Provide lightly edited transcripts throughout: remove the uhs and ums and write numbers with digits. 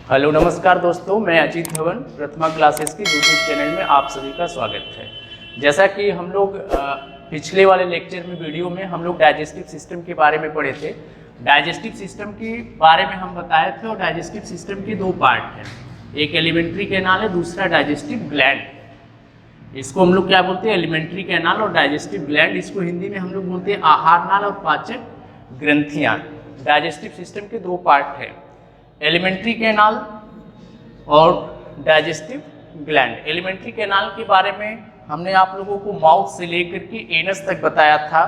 Hello नमस्कार दोस्तों, मैं अजीत भवन प्रथमा क्लासेस की यूट्यूब चैनल में आप सभी का स्वागत है। जैसा कि हम लोग पिछले वाले लेक्चर में वीडियो में हम लोग डाइजेस्टिव सिस्टम के बारे में पढ़े थे। डाइजेस्टिव सिस्टम के बारे में हम बताए थे और डाइजेस्टिव सिस्टम के दो पार्ट हैं, एक एलिमेंट्री कैनाल है, दूसरा डाइजेस्टिव ग्लैंड। इसको हम लोग क्या बोलते हैं, एलिमेंट्री कैनाल और डाइजेस्टिव ग्लैंड। इसको हिंदी में हम लोग बोलते हैं आहार नाल और पाचक ग्रंथियाँ। डाइजेस्टिव सिस्टम के दो पार्ट हैं, एलिमेंट्री कैनाल और डाइजेस्टिव ग्लैंड। एलिमेंट्री कैनाल के बारे में हमने आप लोगों को माउथ से लेकर के एनस तक बताया था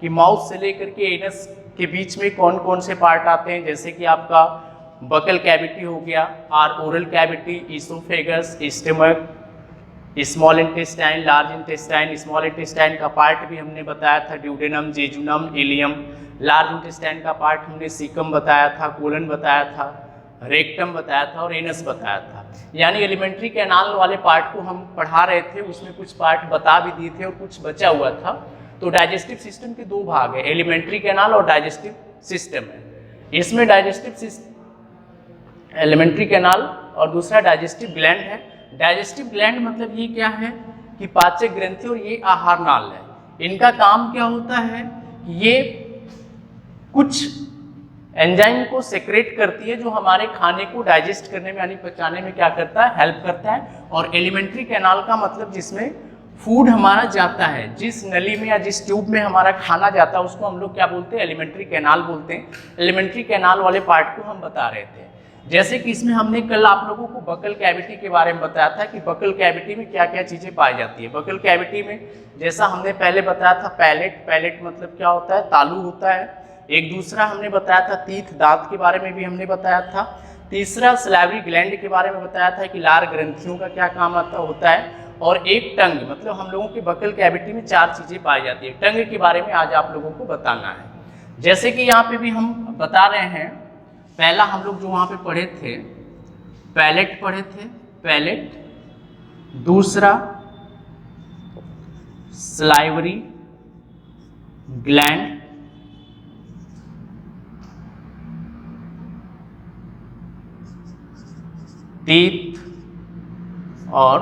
कि माउथ से लेकर के एनस के बीच में कौन कौन से पार्ट आते हैं, जैसे कि आपका बकल कैविटी हो गया, oral cavity, oesophagus, stomach, small intestine, large intestine. Small intestine का पार्ट भी हमने बताया था duodenum, jejunum, ileum. Large intestine का पार्ट हमने सीकम बताया था, कोलन बताया था, रेक्टम बताया था और एनस बताया था। यानी एलिमेंट्री कैनाल वाले पार्ट को हम पढ़ा रहे थे, उसमें कुछ पार्ट बता भी दिए थे और कुछ बचा हुआ था। तो डाइजेस्टिव सिस्टम के दो भाग है, एलिमेंट्री कैनाल और डाइजेस्टिव सिस्टम है। इसमें डाइजेस्टिव सिस्टम एलिमेंट्री कैनाल और दूसरा डाइजेस्टिव ग्लैंड है। डाइजेस्टिव ग्लैंड मतलब ये क्या है कि पाचक ग्रंथि और ये आहार नाल है। इनका काम क्या होता है, ये कुछ एंजाइम को सेक्रेट करती है जो हमारे खाने को डाइजेस्ट करने में यानी पचाने में क्या करता है, हेल्प करता है। और एलिमेंट्री कैनाल का मतलब जिसमें फूड हमारा जाता है, जिस नली में या जिस ट्यूब में हमारा खाना जाता है उसको हम लोग क्या बोलते हैं, एलिमेंट्री कैनाल बोलते हैं। एलिमेंट्री कैनाल वाले पार्ट को हम बता रहे थे। जैसे कि इसमें हमने कल आप लोगों को बकल कैविटी के बारे में बताया था कि बकल कैविटी में क्या क्या चीज़ें पाई जाती है। बकल कैविटी में जैसा हमने पहले बताया था पैलेट, पैलेट मतलब क्या होता है, तालू होता है। एक दूसरा हमने बताया था तीथ, दांत के बारे में भी हमने बताया था। तीसरा सलाइवरी ग्लैंड के बारे में बताया था कि लार ग्रंथियों का क्या काम होता है। और एक टंग, मतलब हम लोगों के बकल कैविटी में चार चीज़ें पाई जाती है। टंग के बारे में आज आप लोगों को बताना है। जैसे कि यहाँ पे भी हम बता रहे हैं, पहला हम लोग जो वहाँ पे पढ़े थे पैलेट पढ़े थे, पैलेट। दूसरा सलाइवरी ग्लैंड, टीथ और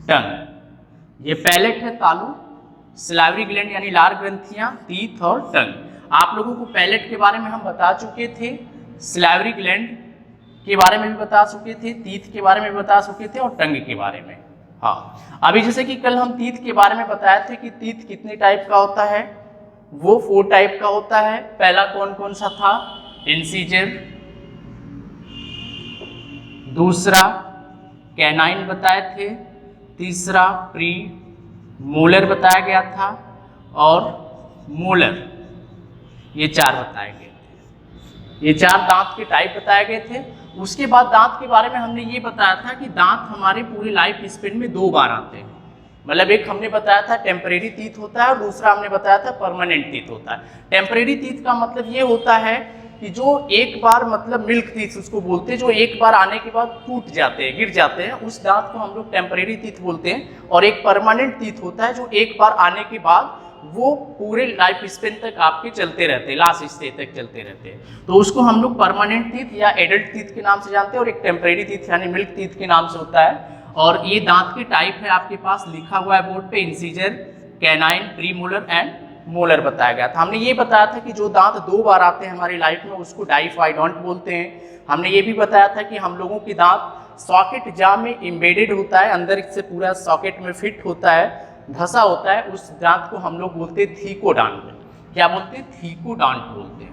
टंग। ये पैलेट है तालू, सलाइवरी ग्लैंड यानी लार ग्रंथियां, टीथ और टंग। आप लोगों को पैलेट के बारे में हम बता चुके थे, सलाइवरी ग्लैंड के बारे में भी बता चुके थे, टीथ के बारे में भी बता चुके थे और टंग के बारे में। हाँ, अभी जैसे कि कल हम टीथ के बारे में बताया थे कि टीथ कितने टाइप का होता है, वो 4 टाइप का होता है। पहला कौन कौन सा था, इंसीजर। दूसरा कैनाइन बताए थे। तीसरा प्री मोलर बताया गया था और मोलर, ये 4 बताए गए थे। ये 4 दांत के टाइप बताए गए थे। उसके बाद दांत के बारे में हमने ये बताया था कि दांत हमारे पूरी लाइफ स्पेन में 2 बार आते हैं। मतलब एक हमने बताया था टेम्परेरी टीथ होता है और दूसरा हमने बताया था परमानेंट टीथ होता है। टेम्परेरी टीथ का मतलब ये होता है कि जो एक बार, मतलब मिल्क टीथ उसको बोलते हैं, जो एक बार आने के बाद टूट जाते हैं, गिर जाते हैं, उस दांत को हम लोग टेम्परेरी टीथ बोलते हैं। और एक परमानेंट टीथ होता है जो एक बार आने के बाद वो पूरे लाइफ स्पेन तक आपके चलते रहते हैं, लास्ट स्टेज तक चलते रहते हैं। तो उसको हम लोग परमानेंट टीथ या एडल्ट टीथ के नाम से जानते हैं और एक टेम्परेरी टीथ यानी मिल्क टीथ के नाम से होता है। और ये दांत के टाइप है, आपके पास लिखा हुआ है बोर्ड पे, incisor, canine, pre molar and molar बताया गया था। हमने ये बताया था कि जो दांत 2 बार आते हैं हमारी लाइफ में उसको डाइफाइडोंट बोलते हैं। हमने ये भी बताया था कि हम लोगों की दांत सॉकेट जा में एम्बेडेड होता है, अंदर से पूरा सॉकेट में फिट होता है, धसा होता है, उस दांत को हम लोग बोलते हैं थीकोडॉन्ट। क्या बोलते हैं, थीकोडॉन्ट बोलते हैं,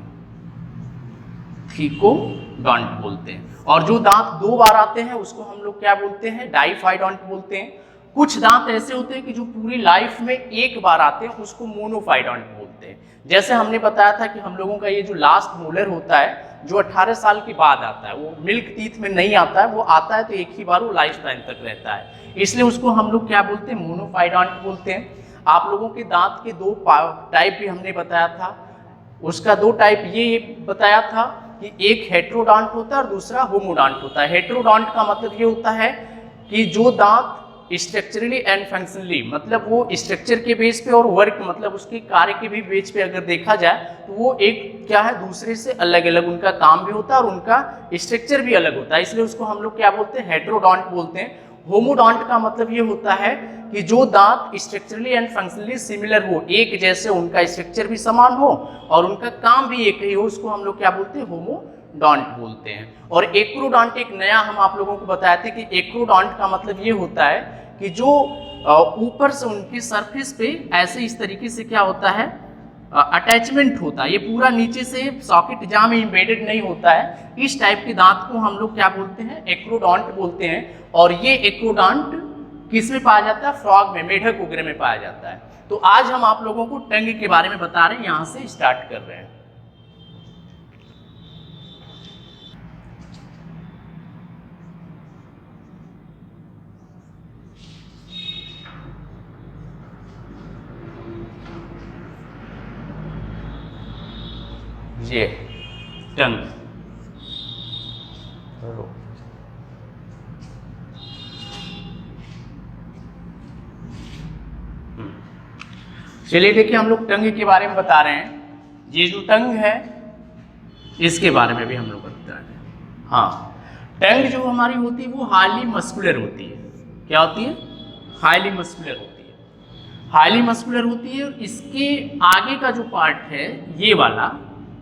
थीकोडॉन्ट बोलते हैं। और जो दांत 2 बार आते हैं उसको हम लोग क्या बोलते हैं, डाइफाइडोंट बोलते हैं। कुछ दांत ऐसे होते हैं कि जो पूरी लाइफ में एक बार आते हैं, उसको मोनोफाइडोंट बोलते हैं। जैसे हमने बताया था कि हम लोगों का ये जो लास्ट मोलर होता है जो 18 साल के बाद आता है, वो मिल्क टीथ में नहीं आता है, वो आता है तो एक ही बार वो लाइफ टाइम तक रहता है, इसलिए उसको हम लोग क्या बोलते हैं, मोनोफाइडोंट बोलते हैं। आप लोगों के दांत के 2 टाइप भी हमने बताया था। उसका 2 टाइप ये बताया था कि एक हेट्रोडॉन्ट होता है और दूसरा होमोडॉन्ट होता है। हेट्रोडॉन्ट का मतलब ये होता है कि जो दांत स्ट्रक्चरली एंड फंक्शनली, मतलब वो स्ट्रक्चर के बेस पे और वर्क मतलब उसके कार्य के भी बेस पे अगर देखा जाए तो वो एक क्या है दूसरे से अलग अलग उनका काम भी होता है और उनका स्ट्रक्चर भी अलग होता है, इसलिए उसको हम लोग क्या बोलते हैं, हेटेरोडोंट बोलते हैं। होमोडोंट का मतलब ये होता है कि जो दांत स्ट्रक्चरली एंड फंक्शनली सिमिलर हो, एक जैसे, उनका स्ट्रक्चर भी समान हो और उनका काम भी एक ही हो, उसको हम लोग क्या बोलते हैं, होमोडोंट बोलते हैं। और एक्रोडोंट एक नया हम आप लोगों को बताए थे कि एक्रोडोंट का मतलब ये होता है कि जो ऊपर से उनकी सरफेस पे ऐसे इस तरीके से क्या होता है, अटैचमेंट होता है, ये पूरा नीचे से सॉकेट जहाँ में इम्बेडेड नहीं होता है, इस टाइप के दांत को हम लोग क्या बोलते हैं, एक्रोडोंट बोलते हैं। और ये एक्रोडोंट किस में पाया जाता है, फ्रॉग में, मेढक वगैरह में पाया जाता है। तो आज हम आप लोगों को टंग के बारे में बता रहे हैं, यहाँ से स्टार्ट कर रहे हैं। ये टंग, चलिए देखिए, हम लोग टंग के बारे में बता रहे हैं। ये जो टंग है इसके बारे में भी हम लोग बता रहे हैं। हाँ, टंग जो हमारी होती है वो हाईली मस्कुलर होती है। क्या होती है, हाईली मस्कुलर होती है। हाईली मस्कुलर होती है। इसके आगे का जो पार्ट है ये वाला,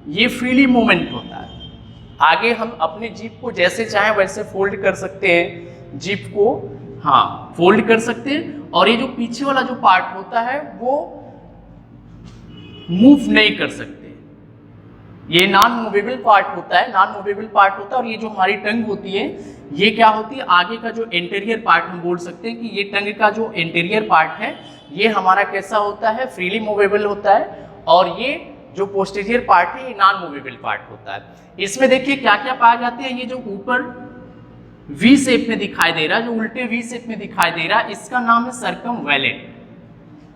ये फ्रीली मूवमेंट होता है। आगे हम अपने जीभ को जैसे चाहें वैसे फोल्ड कर सकते हैं, जीभ को हाँ फोल्ड कर सकते हैं। और ये जो पीछे वाला जो पार्ट होता है वो मूव नहीं कर सकते, ये नॉन मूवेबल पार्ट होता है, नॉन मूवेबल पार्ट होता है। और ये जो हमारी टंग होती है ये क्या होती है, आगे का जो इंटीरियर पार्ट हम बोल सकते हैं कि ये टंग का जो इंटीरियर पार्ट है ये हमारा कैसा होता है, फ्रीली मूवेबल होता है। और ये जो पोस्टीरियर पार्ट है ये नॉन मूवेबल पार्ट होता है। इसमें देखिए क्या क्या पाए जाते हैं, ये जो ऊपर वी शेप में दिखाई दे रहा है, जो उल्टे वी शेप में दिखाई दे रहा है, इसका नाम है सर्कमवैलेंट।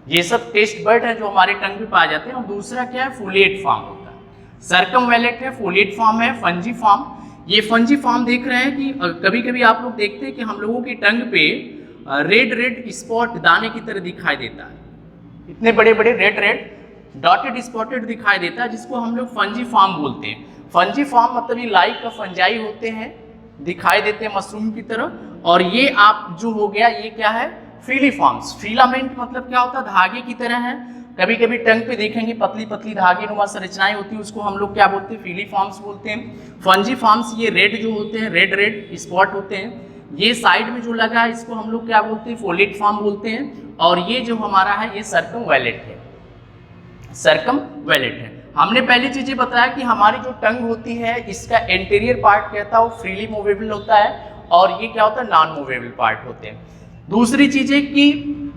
ये सब टेस्ट बर्ड है जो हमारे टंग पे पाए जाते हैं। और दूसरा क्या है, फोलिएट फॉर्म होता है। सर्कमवैलेंट है, फोलिएट फॉर्म है, फंजी फॉर्म। ये फंजी फॉर्म देख रहे हैं कि कभी कभी आप लोग देखते हैं कि हम लोगों की टंग पे रेड रेड स्पॉट दाने की तरह दिखाई देता है, इतने बड़े बड़े रेड रेड डॉटेड स्पॉटेड दिखाई देता है, जिसको हम लोग फंजी फॉर्म बोलते हैं। फंजी फॉर्म मतलब ये लाइक का फंजाई होते हैं, दिखाई देते हैं मशरूम की तरह। और ये आप जो हो गया ये क्या है, फिलीफॉर्म्स। फिलामेंट मतलब क्या होता है, धागे की तरह है। कभी कभी टंग पे देखेंगे पतली पतली धागे नुमा संरचनाएं होती है, उसको हम लोग क्या बोलते हैं, फिलीफॉर्म्स बोलते हैं। फंजी फॉर्म्स ये रेड जो होते हैं, रेड रेड स्पॉट होते हैं। ये साइड में जो लगा है इसको हम लोग क्या बोलते हैं, फोलिएट फॉर्म बोलते हैं। और ये जो हमारा है ये सर्कमवैलेंट है, सर्कमवैलेंट है। हमने पहली चीजें बताया कि हमारी जो टंग होती है इसका इंटीरियर पार्ट कहता है वो फ्रीली मूवेबल होता है, और ये क्या होता है, नॉन मूवेबल पार्ट होते हैं। दूसरी चीज है कि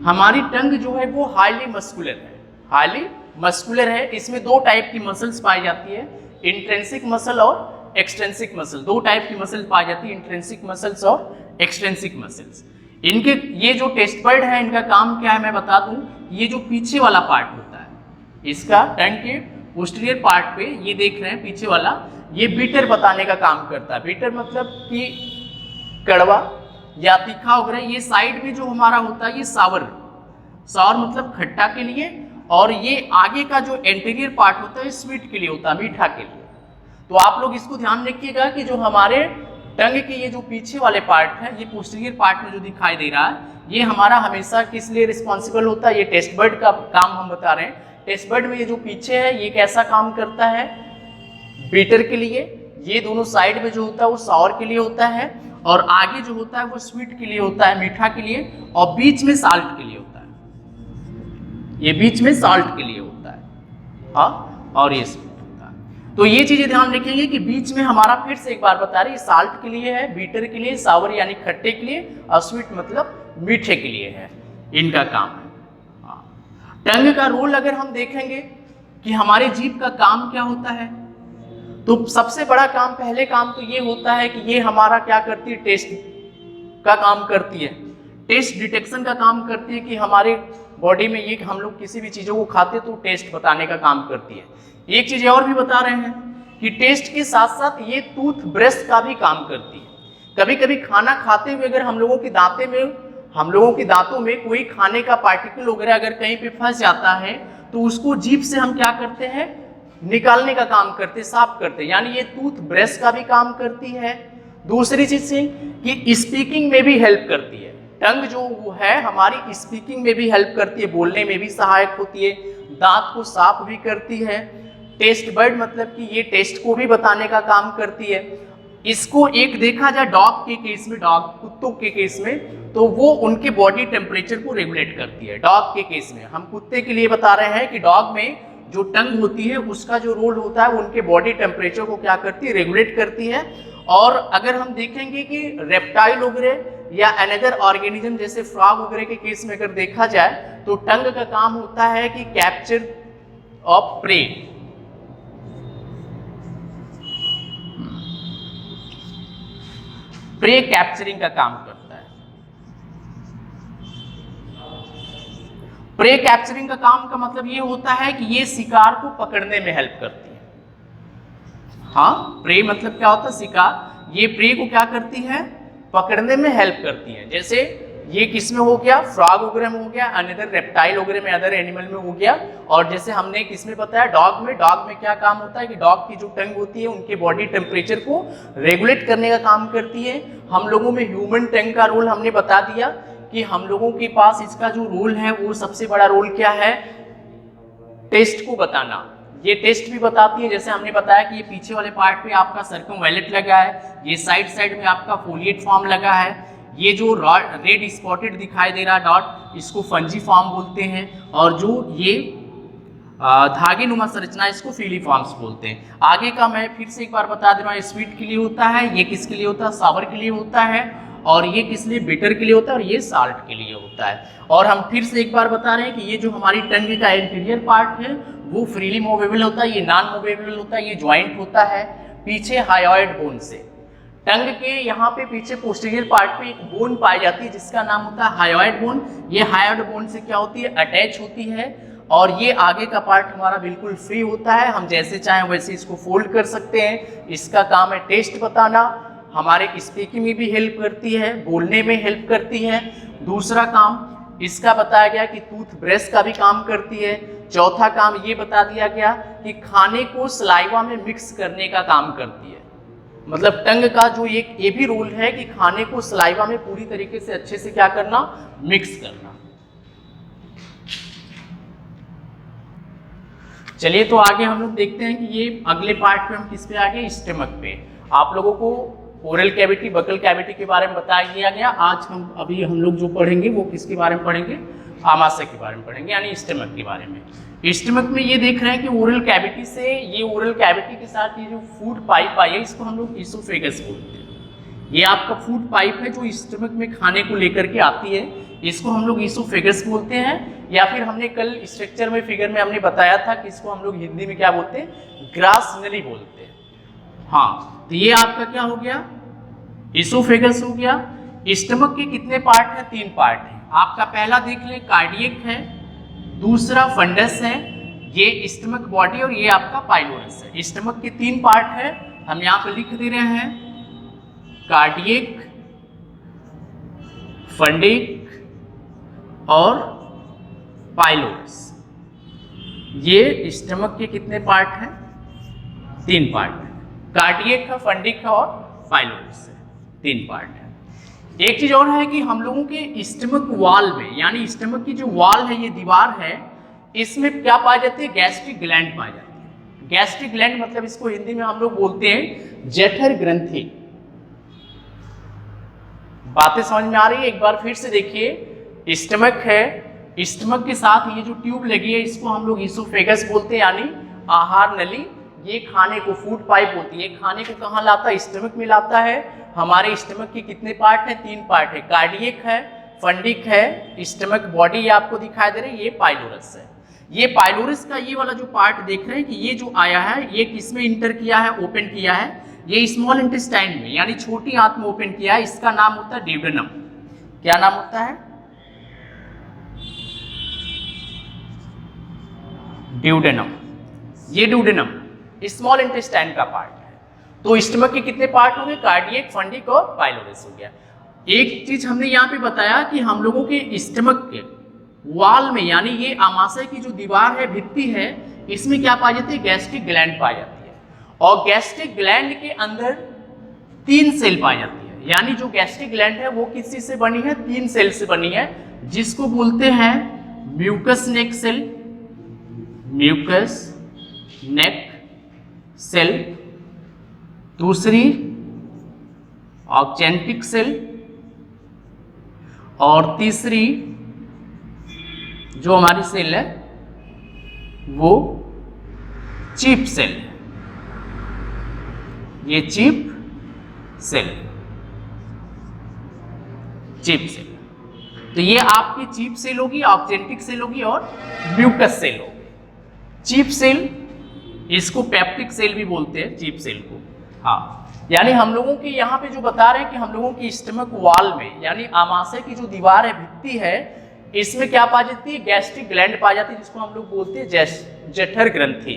हमारी टंग जो है वो हाईली मस्कुलर है, हाईली मस्कुलर है। इसमें दो टाइप की मसल्स पाई जाती है, इंट्रिंसिक मसल और एक्सट्रिंसिक मसल। दो टाइप की मसल पाई जाती है, इंट्रिंसिक मसल्स और एक्सट्रिंसिक मसल्स। इनके ये जो टेस्ट बर्ड है इनका काम क्या है मैं बता दूं, ये जो पीछे वाला पार्ट होता है इसका टंग के पोस्टीरियर पार्ट पे ये देख रहे हैं पीछे वाला, ये बीटर बताने का काम करता है। बीटर मतलब कि कड़वा या तीखा वगैरह। ये साइड में जो हमारा होता है ये सावर, सावर मतलब खट्टा के लिए। और ये आगे का जो इंटीरियर पार्ट होता है स्वीट के लिए होता है, मीठा के लिए। तो आप लोग इसको ध्यान रखिएगा कि जो हमारे टंग के ये जो पीछे वाले पार्ट है, ये पोस्टीरियर पार्ट में जो दिखाई दे रहा है, ये हमारा हमेशा किस लिए रिस्पॉन्सिबल होता है, ये टेस्ट बर्ड का काम हम बता रहे हैं। टेस्ट बर्ड में ये जो पीछे है ये कैसा काम करता है, बीटर के लिए। ये दोनों साइड में जो होता है वो सावर के लिए होता है, और आगे जो होता है वो स्वीट के लिए होता है, मीठा के लिए। और बीच में साल्ट के लिए होता है, ये बीच में साल्ट के लिए होता है, हाँ, और ये स्वीट होता है। तो ये चीजें ध्यान रखेंगे कि बीच में हमारा, फिर से एक बार बता रहे, साल्ट के लिए है, बीटर के लिए, सावर यानी खट्टे के लिए, और स्वीट मतलब मीठे के लिए है, इनका काम है। टंग का रोल अगर हम देखेंगे कि हमारे जीभ का काम क्या होता है, तो सबसे बड़ा काम, पहले काम तो ये होता है कि ये हमारा क्या करती है, टेस्ट का काम करती है, टेस्ट डिटेक्शन का काम करती है कि हमारे बॉडी में ये हम लोग किसी भी चीज़ों को खाते तो टेस्ट बताने का काम करती है। एक चीज़ और भी बता रहे हैं कि टेस्ट के साथ साथ ये टूथ ब्रश का भी काम करती है। कभी कभी खाना खाते हुए अगर हम लोगों के दांते में हम लोगों के दांतों में कोई खाने का पार्टिकल वगैरह अगर कहीं पे फंस जाता है तो उसको जीभ से हम क्या करते हैं, निकालने का काम करते, साफ करते, यानी ये टूथ ब्रश का भी काम करती है। दूसरी चीज से कि स्पीकिंग में भी हेल्प करती है। टंग जो वो है हमारी स्पीकिंग में भी हेल्प करती है, बोलने में भी सहायक होती है, दांत को साफ भी करती है। टेस्ट बर्ड मतलब कि ये टेस्ट को भी बताने का काम करती है। इसको एक देखा जाए डॉग के केस में, डॉग कुत्तों के केस में, तो वो उनके बॉडी टेम्परेचर को रेगुलेट करती है। डॉग के केस में हम कुत्ते के लिए बता रहे हैं कि डॉग में जो टंग होती है उसका जो रोल होता है वो उनके बॉडी टेम्परेचर को क्या करती है, रेगुलेट करती है। और अगर हम देखेंगे कि रेप्टाइल वगैरह या अनदर ऑर्गेनिज्म जैसे फ्रॉग वगैरह के केस में अगर देखा जाए तो टंग का काम होता है कि capture of prey, prey capturing का काम करता है। प्रे कैप्चरिंग का काम का मतलब ये होता है कि ये शिकार को पकड़ने में हेल्प करती है। हाँ, प्रे मतलब क्या होता है, शिकार। ये प्रे को क्या करती है, पकड़ने में हेल्प करती है। जैसे ये किस में हो गया, फ्रॉग वगैरह में हो गया, अनदर रेप्टाइल वगैरह में, अदर एनिमल में हो गया। और जैसे हमने किस में बताया, डॉग में। डॉग में क्या काम होता है कि डॉग की जो टंग होती है उनके बॉडी टेम्परेचर को रेगुलेट करने का काम करती है। हम लोगों में ह्यूमन टंग का रोल हमने बता दिया कि हम लोगों के पास इसका जो रोल है वो सबसे बड़ा रोल क्या है, टेस्ट को बताना। ये टेस्ट भी बताती है, जैसे हमने बताया कि ये पीछे वाले पार्ट पे आपका सर्कमवैलेट लगा है, ये साइड साइड में आपका फोलिएट फॉर्म लगा है, ये जो रेड स्पॉटेड दिखाई दे रहा डॉट इसको फंजीफॉर्म बोलते हैं, और जो ये धागे नुमा संरचना इसको फीलीफॉर्म्स बोलते हैं। आगे का मैं फिर से एक बार बता दे रहा हूँ, स्वीट के लिए होता है, ये किसके लिए होता है, सावर के लिए होता है, और ये किस लिए, बिटर के लिए होता है, और ये साल्ट के लिए होता है। और हम फिर से एक बार बता रहे हैं कि ये जो हमारी टंग का इंटीरियर पार्ट है वो फ्रीली मूवेबल होता है, ये नॉन मूवेबल होता है, ये ज्वाइंट होता है पीछे हायोइड बोन से। टंग के यहाँ पे पीछे पोस्टीरियर पार्ट पे एक बोन पाई जाती है जिसका नाम होता है हायोइड बोन। ये हायोइड बोन से क्या होती है, अटैच होती है, और ये आगे का पार्ट हमारा बिल्कुल फ्री होता है, हम जैसे चाहें वैसे इसको फोल्ड कर सकते हैं। इसका काम है टेस्ट बताना, हमारे स्पीकिंग में भी हेल्प करती है, बोलने में हेल्प करती है। दूसरा काम इसका बताया गया कि टूथ ब्रश का भी काम करती है। चौथा काम ये बता दिया गया कि खाने को सलाइवा में मिक्स करने का काम करती है। मतलब टंग का जो एक ये भी रोल है कि खाने को सलाइवा में पूरी तरीके से अच्छे से क्या करना, मिक्स करना। चलिए तो आगे हम लोग देखते हैं कि ये अगले पार्ट पे हम किस पे आगे, स्टमक पे। आप लोगों को ओरल कैविटी, बकल कैविटी के बारे में बताया दिया गया। आज हम लोग जो पढ़ेंगे वो किसके बारे में पढ़ेंगे, आमाशय के बारे में पढ़ेंगे, यानी स्टमक के बारे में। स्टमक में ये देख रहे हैं कि ओरल कैविटी से, ये ओरल कैविटी के साथ ये जो फूड पाइप आई है इसको हम लोग इसोफेगस बोलते हैं। ये आपका फूड पाइप है जो स्टमक में खाने को लेकर के आती है, इसको हम लोग इसोफेगस बोलते हैं। या फिर हमने कल स्ट्रक्चर में, फिगर में हमने बताया था कि इसको हम लोग हिंदी में क्या बोलते हैं, ग्रास नली बोलते हैं। हाँ, तो ये आपका क्या हो गया, इसोफेगस हो गया। स्टमक के कितने पार्ट हैं, 3 पार्ट हैं। आपका पहला देख लें, कार्डियक है, दूसरा फंडस है, ये स्टमक बॉडी, और ये आपका पाइलोरस है। स्टमक के 3 पार्ट है, हम यहाँ पे लिख दे रहे हैं, कार्डियक, फंडिक और पाइलोरस। ये स्टमक के कितने पार्ट हैं, 3 पार्ट है। कार्डियक है, फंडिक है और पाइलोरस है, 3 पार्ट है। एक चीज और है कि हम लोगों के स्टमक वॉल में, यानी स्टमक की जो वॉल है, ये दीवार है, इसमें क्या पाई जाती है, गैस्ट्रिक ग्लैंड पाई जाती है। गैस्ट्रिक ग्लैंड मतलब इसको हिंदी में हम लोग बोलते हैं जठर ग्रंथि। बातें समझ में आ रही है, एक बार फिर से देखिए। स्टमक है, स्टमक के साथ ये जो ट्यूब लगी है इसको हम लोग इसोफेगस बोलते हैं, यानी आहार नली। ये खाने को फूड पाइप होती है, खाने को कहाँ लाता है, स्टमक में लाता है। हमारे स्टमक के कितने पार्ट हैं, 3 पार्ट है, कार्डियक है, फंडिक है, स्टमक बॉडी ये आपको दिखाई दे रही है, ये पाइलोरस है। ये पाइलोरस का ये वाला जो पार्ट देख रहे हैं कि ये जो आया है, ये किसमें इंटर किया है, ओपन किया है, ये स्मॉल इंटेस्टाइन में, यानी छोटी आंत में ओपन किया है। इसका नाम होता है ड्यूडेनम। क्या नाम होता है, ड्यूडेनम। ये ड्यूडेनम स्मॉल इंटेस्टाइन का पार्ट है। तो स्टमक के कितने पार्ट हो गए, कार्डियक, फंडिक और पाइलोरस हो गया। एक चीज हमने यहाँ पे बताया कि हम लोगों के स्टमक के वॉल में, यानी ये आमाशय की जो दीवार है, भित्ति है, इसमें क्या पाई जाती है? गैस्ट्रिक ग्लैंड पाई जाती है। और गैस्ट्रिक ग्लैंड के अंदर 3 सेल पाई जाती है। यानी जो गैस्ट्रिक ग्लैंड है वो किस चीज से बनी है? 3 सेल से बनी है, जिसको बोलते हैं म्यूकस नेक सेल, म्यूकस नेक सेल, दूसरी ऑक्जेंटिक सेल, और तीसरी जो हमारी सेल है वो चीप सेल है। ये चीप सेल, चीप सेल। तो ये आपकी चीप सेल होगी, ऑक्जेंटिक सेल होगी और म्यूकस सेल होगी। चीप सेल, इसको पेप्टिक सेल भी बोलते हैं, चीप सेल को। हाँ, यानी हम लोगों की यहाँ पे जो बता रहे हैं कि हम लोगों की स्टमक वॉल में, यानी आमाशय की जो दीवार है, भित्ति है, इसमें क्या पाई जाती है? गैस्ट्रिक ग्लैंड पाई जाती है, जिसको हम लोग बोलते हैं जठर ग्रंथि।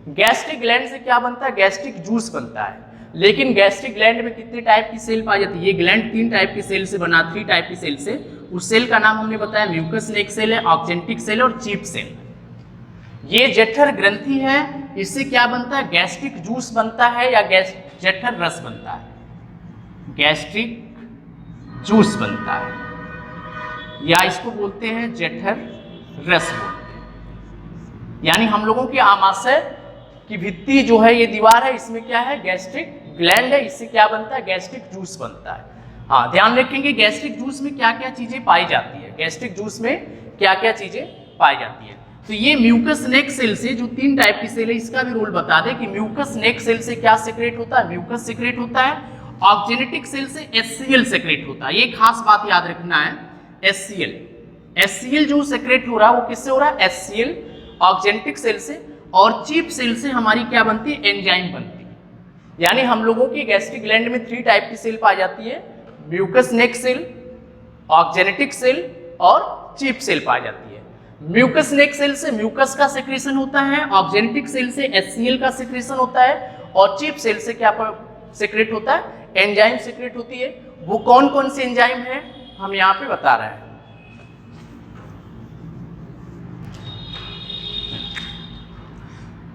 गैस्ट्रिक ग्लैंड से क्या बनता है? गैस्ट्रिक जूस बनता है। लेकिन गैस्ट्रिक ग्लैंड में कितने टाइप की सेल पाई जाती है? ये ग्लैंड 3 टाइप की सेल से बना, 3 टाइप की सेल से। उस सेल का नाम हमने बताया म्यूकस नेक सेल है, ऑक्जेंटिक सेल और चीप सेल। ये जठर ग्रंथि है, इससे क्या बनता है? गैस्ट्रिक जूस बनता है या जठर रस बनता है, गैस्ट्रिक जूस बनता है, या इसको बोलते हैं जठर रस बोलते हैं। यानी हम लोगों की आमाशय की भित्ति जो है, ये दीवार है, इसमें क्या है? गैस्ट्रिक ग्लैंड है, इससे क्या बनता है? गैस्ट्रिक जूस बनता है। हाँ, ध्यान रखेंगे गैस्ट्रिक जूस में क्या क्या चीजें पाई जाती है, गैस्ट्रिक जूस में क्या क्या चीजें पाई जाती है। तो ये म्यूकस नेक सेल से, जो 3 टाइप की सेल है, इसका भी रोल बता दें कि म्यूकस नेक सेल से क्या सेक्रेट होता है? म्यूकस सेक्रेट होता है। ऑक्जेनेटिक सेल से HCl सेक्रेट होता है। ये खास बात याद रखना है, HCl जो सेक्रेट हो रहा है वो किससे हो रहा है? HCl, ऑक्जेनेटिक सेल से। और चीप सेल से हमारी क्या बनती है? एंजाइम बनती है। यानी हम लोगों की गैस्ट्रिक ग्लैंड में 3 टाइप की सेल पाई जाती है, म्यूकस नेक सेल, ऑक्जेनेटिक सेल और चीप सेल पाई जाती है। म्यूकस नेक सेल से म्यूकस का सेक्रेशन होता है, ऑक्जेनेटिक सेल से HCl का सेक्रेशन होता है, और चीप सेल से क्या सेक्रेट होता है? एंजाइम सेक्रेट होती है। वो कौन कौन सी एंजाइम है हम यहाँ पे बता रहे हैं।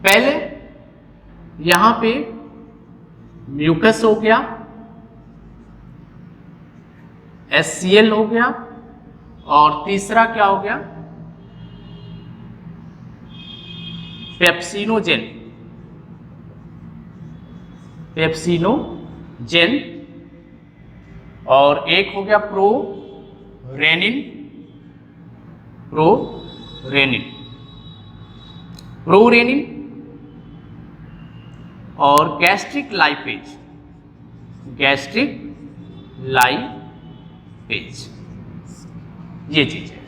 पहले यहां पे म्यूकस हो गया, HCl हो गया, और तीसरा क्या हो गया? पेप्सिनोजेन, पेप्सिनोजेन, और एक हो गया प्रोरेनिन, प्रोरेनिन, और गैस्ट्रिक लाइपेज, ये चीज है।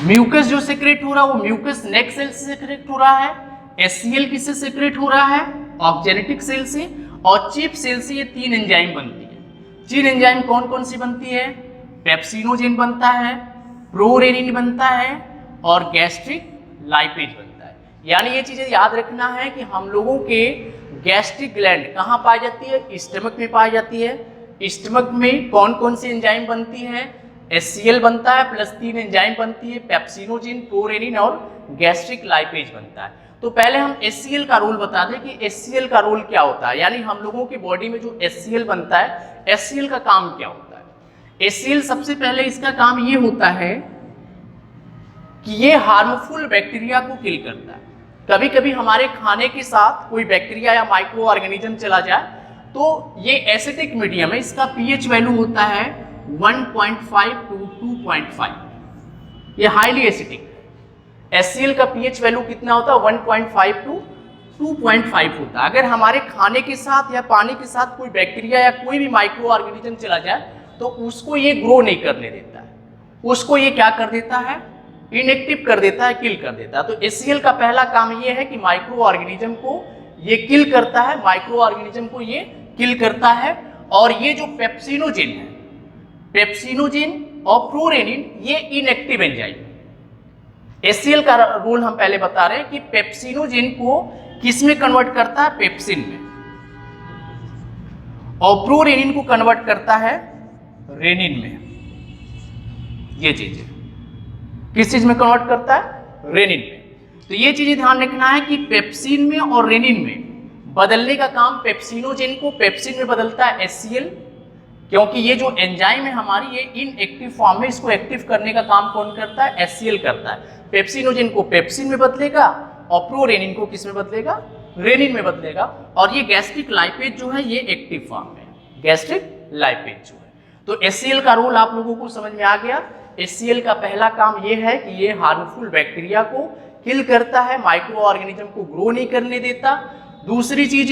म्यूकस जो सेक्रेट हो रहा है वो म्यूकस नेक सेल से सेक्रेट हो रहा है, HCl किससे सेक्रेट हो रहा है? ऑक्जेनेटिक सेल से, और चीप सेल से। ये 3 एंजाइम बनती है। 3 एंजाइम कौन कौन सी बनती है? पेप्सिनोजेन बनता है, प्रोरेनिन बनता है, और गैस्ट्रिक लाइपेज बनता है। यानी ये चीजें याद रखना है कि हम लोगों के गैस्ट्रिक ग्लैंड कहाँ पाई जाती है? स्टमक में पाई जाती है। स्टमक में कौन कौन सी एंजाइम बनती है? HCl बनता है, प्लस 3 एंजाइम बनती है, पेप्सिनोजेन, प्रोरेनिन और गैस्ट्रिक लाइपेज बनता है। तो पहले हम HCl का रोल बता दें कि HCl का रोल क्या होता है। यानी हम लोगों की बॉडी में जो HCl बनता है, HCl का काम क्या होता है? HCl सबसे पहले इसका काम ये होता है कि ये हार्मफुल बैक्टीरिया को किल करता है। कभी कभी हमारे खाने के साथ कोई बैक्टीरिया या माइक्रो ऑर्गेनिज्म चला जाए तो ये एसिडिक मीडियम है, इसका pH वैल्यू होता है 1.5 to 2.5, ये हाईली एसिडिक है। HCl का pH वैल्यू कितना होता है? 1.5 to 2.5 होता है। अगर हमारे खाने के साथ या पानी के साथ कोई बैक्टीरिया या कोई भी माइक्रो ऑर्गेनिज्म चला जाए तो उसको ये ग्रो नहीं करने देता है, उसको ये क्या कर देता है? इनएक्टिव कर देता है, किल कर देता है। तो HCl का पहला काम ये है कि माइक्रो ऑर्गेनिज्म को ये किल करता है, माइक्रो ऑर्गेनिज्म को ये किल करता है। और ये जो पेप्सिनोजेन है, पेप्सिनोजेन और प्रोरेनिन, ये इनएक्टिव एंजाइम। HCl का रोल हम पहले बता रहे हैं कि पेप्सिनोजेन को किस में कन्वर्ट करता है? पेप्सिन में, और प्रोरेनिन को कन्वर्ट करता है रेनिन में। ये चीजें किस चीज में कन्वर्ट करता है? रेनिन में। तो ये चीजें ध्यान रखना है कि पेप्सिन में और रेनिन में बदलने का काम पेप्सिनोजेन को पेप्सिन में बदलता है HCl, क्योंकि ये जो एंजाइम है हमारी ये इनएक्टिव फॉर्म में, इसको एक्टिव करने का काम कौन करता है? HCl करता है। पेप्सिनोजेन को पेप्सिन में बदलेगा और प्रोरेनिन को किस में बदलेगा? रेनिन में बदलेगा। और ये गैस्ट्रिक लाइपेज जो है ये एक्टिव फॉर्म में है, गैस्ट्रिक लाइपेज जो है। तो HCl का रोल आप लोगों को समझ में आ गया। HCl का पहला काम ये है कि ये हार्मफुल बैक्टीरिया को किल करता है, माइक्रो ऑर्गेनिज्म को ग्रो नहीं करने देता। दूसरी चीज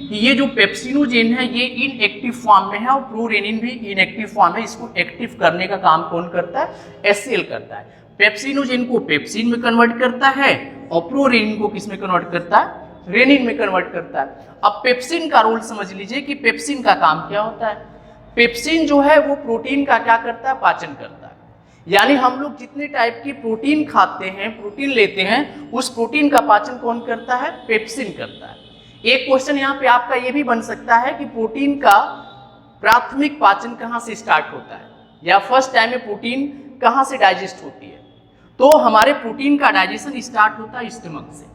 कि ये जो पेप्सिनोजेन है ये इनएक्टिव फॉर्म में है और प्रोरेनिन भी इनएक्टिव फॉर्म है, इसको एक्टिव करने का काम कौन करता है? HCl करता है। पेप्सिनोजेन को पेप्सिन में कन्वर्ट करता है और प्रोरेनिन को किस में कन्वर्ट करता है? रेनिन में कन्वर्ट करता है। अब पेप्सिन का रोल समझ लीजिए कि पेप्सिन का काम क्या होता है। पेप्सिन जो है वो प्रोटीन का क्या करता है? पाचन करता है। यानी हम लोग जितने टाइप की प्रोटीन खाते हैं, प्रोटीन लेते हैं, उस प्रोटीन का पाचन कौन करता है? पेप्सिन करता है। एक क्वेश्चन यहाँ पे आपका ये भी बन सकता है कि प्रोटीन का प्राथमिक पाचन कहाँ से स्टार्ट होता है, या फर्स्ट टाइम में प्रोटीन कहाँ से डाइजेस्ट होती है? तो हमारे प्रोटीन का डाइजेशन स्टार्ट होता है स्टमक से।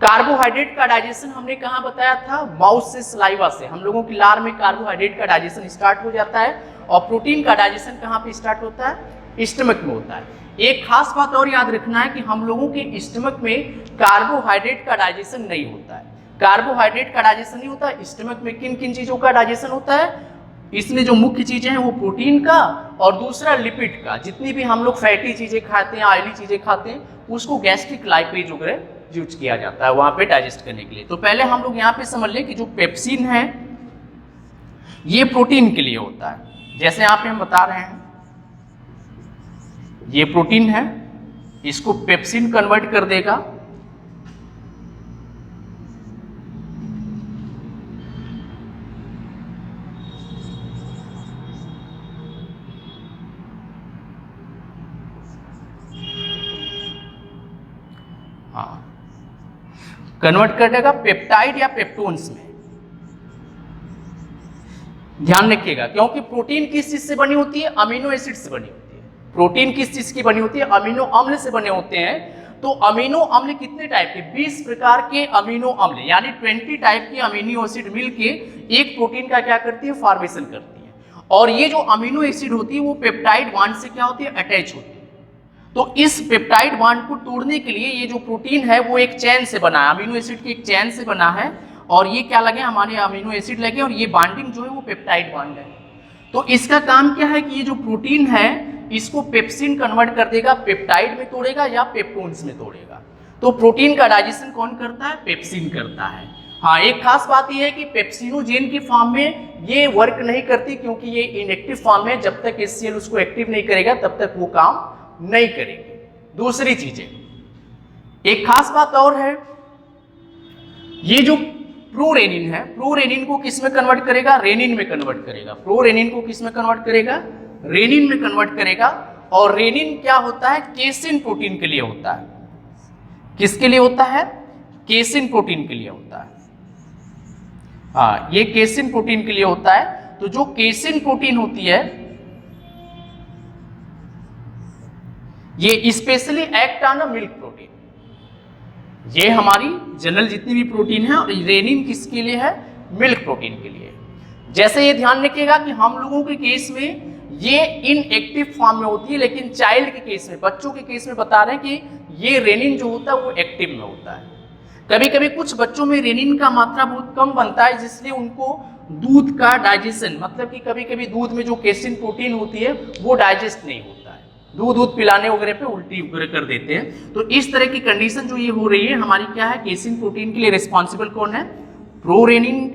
कार्बोहाइड्रेट का डाइजेशन हमने कहाँ बताया था? माउथ से, सलाइवा से। हम लोगों की लार में कार्बोहाइड्रेट का डाइजेशन स्टार्ट हो जाता है। और प्रोटीन का डाइजेशन कहाँ पे स्टार्ट होता है? स्टमक में होता है। एक खास बात और याद रखना है कि हम लोगों के स्टमक में कार्बोहाइड्रेट का डाइजेशन नहीं होता है। कार्बोहाइड्रेट का डाइजेशन नहीं होता। स्टमक में किन किन चीजों का डाइजेशन होता है? इसमें जो मुख्य चीजें हैं वो प्रोटीन का और दूसरा लिपिड का। जितनी भी हम लोग फैटी चीजें खाते हैं, ऑयली चीजें खाते हैं, उसको गैस्ट्रिक लाइपेज वगैरह यूज किया जाता है वहां पे डाइजेस्ट करने के लिए। तो पहले हम लोग यहाँ पे समझ लें कि जो पेप्सिन है ये प्रोटीन के लिए होता है। जैसे यहाँ पे हम बता रहे हैं ये प्रोटीन है, इसको पेप्सिन कन्वर्ट कर देगा। हाँ, कन्वर्ट कर देगा पेप्टाइड या पेप्टोन्स में। ध्यान रखिएगा, क्योंकि प्रोटीन किस चीज से बनी होती है? अमीनो एसिड से बनी होती है। प्रोटीन किस चीज की बनी होती है? अमीनो अम्ल से बने होते हैं। तो अमीनो अम्ल कितने टाइप के? 20 प्रकार के अमीनो अम्ल, यानी 20 टाइप के अमीनो एसिड मिलके एक प्रोटीन का क्या करती है? फॉर्मेशन करती है। और ये जो अमीनो एसिड होती है वो पेप्टाइड बॉन्ड से क्या होती है? अटैच होती है। तो इस पेप्टाइड बॉन्ड को तोड़ने के लिए ये जो प्रोटीन है वो एक चेन से बना है, अमीनो एसिड की एक चेन से बना है। और ये क्या लगे? हमारे अमीनो एसिड लगे और ये बॉन्डिंग जो है वो पेप्टाइड बॉन्ड है। तो इसका काम क्या है कि ये जो प्रोटीन है इसको पेप्सिन कन्वर्ट कर देगा, पेप्टाइड में तोड़ेगा या पेप्टोन्स में तोड़ेगा। तो प्रोटीन का डाइजेशन कौन करता है? पेप्सिन करता है। हाँ, एक खास बात यह है कि पेप्सिनोजेन के फॉर्म में ये वर्क नहीं करती, क्योंकि ये इनएक्टिव फॉर्म है। जब तक HCl उसको एक्टिव नहीं करेगा तब तक वो काम नहीं करेगी। दूसरी चीजें, एक खास बात और है, ये जो प्रोरेनिन है, प्रोरेनिन को किस में कन्वर्ट करेगा? रेनिन में कन्वर्ट करेगा। प्रोरेनिन को किस में कन्वर्ट करेगा? रेनिन में कन्वर्ट करेगा। और रेनिन क्या होता है? केसिन प्रोटीन के लिए होता है। किसके लिए होता है? केसिन प्रोटीन के लिए होता है। हाँ, ये केसिन प्रोटीन के लिए होता है। तो जो केसिन प्रोटीन होती है ये specially act on milk protein. ये हमारी जनरल जितनी भी प्रोटीन है, और रेनिन किसके लिए है? मिल्क प्रोटीन के लिए। जैसे ये ध्यान रखिएगा कि हम लोगों के केस में ये इनएक्टिव फॉर्म में होती है, लेकिन चाइल्ड के केस में, बच्चों के केस में बता रहे हैं कि ये रेनिन जो होता है वो एक्टिव में होता है। कभी कभी कुछ बच्चों में रेनिन का मात्रा बहुत कम बनता है, जिसलिए उनको दूध का डाइजेशन, मतलब कि कभी कभी दूध में जो केसिन प्रोटीन होती है वो डाइजेस्ट नहीं होता है। दूध पिलाने वगैरह पे उल्टी वगैरह कर देते हैं। तो इस तरह की कंडीशन जो ये हो रही है हमारी क्या है? केसिन प्रोटीन के लिए रिस्पॉन्सिबल कौन है? प्रोरेनिन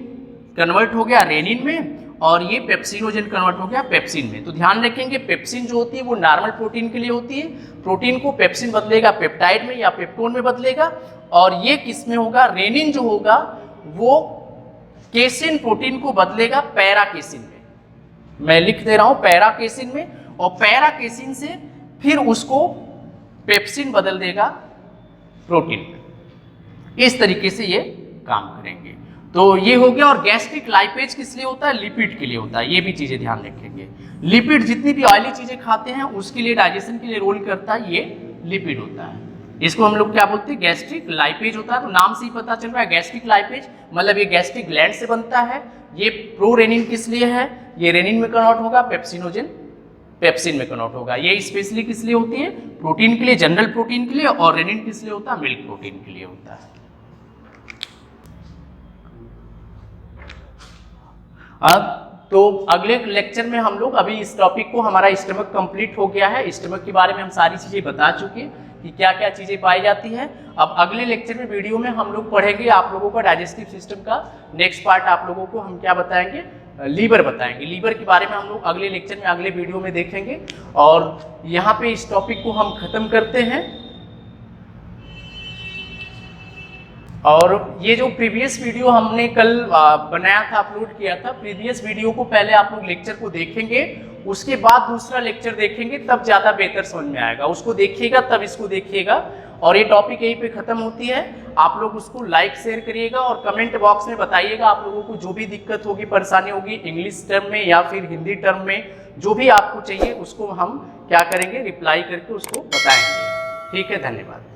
कन्वर्ट हो गया रेनिन में, और ये पेप्सिनोजेन कन्वर्ट हो गया पेप्सिन में। तो ध्यान रखेंगे पेप्सिन जो होती है वो नॉर्मल प्रोटीन के लिए होती है। प्रोटीन को पेप्सिन बदलेगा पेप्टाइड में या पेप्टोन में बदलेगा। और ये किस में होगा? रेनिन जो होगा वो केसिन प्रोटीन को बदलेगा पैराकेसिन में। मैं लिख दे रहा हूं पैराकेसिन में, और पैराकेसिन से फिर उसको पेप्सिन बदल देगा प्रोटीन में। इस तरीके से ये काम करेंगे। तो ये हो गया। और गैस्ट्रिक लाइपेज किस लिए होता है? लिपिड के लिए होता है। ये भी चीजें ध्यान रखेंगे। लिपिड जितनी भी ऑयली चीजें खाते हैं उसके लिए, डाइजेशन के लिए रोल करता है, ये लिपिड होता है। इसको हम लोग क्या बोलते हैं? गैस्ट्रिक लाइपेज होता है। तो नाम से ही पता चल रहा है गैस्ट्रिक लाइपेज मतलब ये गैस्ट्रिक ग्लैंड से बनता है। ये प्रोरेनिन किस लिए है? ये रेनिन में कन्वर्ट होगा, पेप्सिनोजन पेप्सिन में कन्वर्ट होगा। ये स्पेशली किस लिए होती है? प्रोटीन के लिए, जनरल प्रोटीन के लिए। और रेनिन किस लिए होता है? मिल्क प्रोटीन के लिए होता है। अब तो अगले लेक्चर में हम लोग, अभी इस टॉपिक को, हमारा स्टमक कंप्लीट हो गया है। स्टमक के बारे में हम सारी चीजें बता चुके हैं कि क्या क्या चीजें पाई जाती है। अब अगले लेक्चर में, वीडियो में हम लोग पढ़ेंगे आप लोगों का डाइजेस्टिव सिस्टम का नेक्स्ट पार्ट। आप लोगों को हम क्या बताएंगे? लीवर बताएंगे। लीवर के बारे में हम लोग अगले लेक्चर में, अगले वीडियो में देखेंगे। और यहाँ पे इस टॉपिक को हम खत्म करते हैं। और ये जो प्रीवियस वीडियो हमने कल बनाया था, अपलोड किया था, प्रीवियस वीडियो को पहले आप लोग लेक्चर को देखेंगे, उसके बाद दूसरा लेक्चर देखेंगे, तब ज़्यादा बेहतर समझ में आएगा। उसको देखिएगा तब इसको देखिएगा। और ये टॉपिक यहीं पे ख़त्म होती है। आप लोग उसको लाइक शेयर करिएगा और कमेंट बॉक्स में बताइएगा आप लोगों को जो भी दिक्कत होगी, परेशानी होगी, इंग्लिश टर्म में या फिर हिंदी टर्म में, जो भी आपको चाहिए उसको हम क्या करेंगे? रिप्लाई करके उसको बताएंगे। ठीक है, धन्यवाद।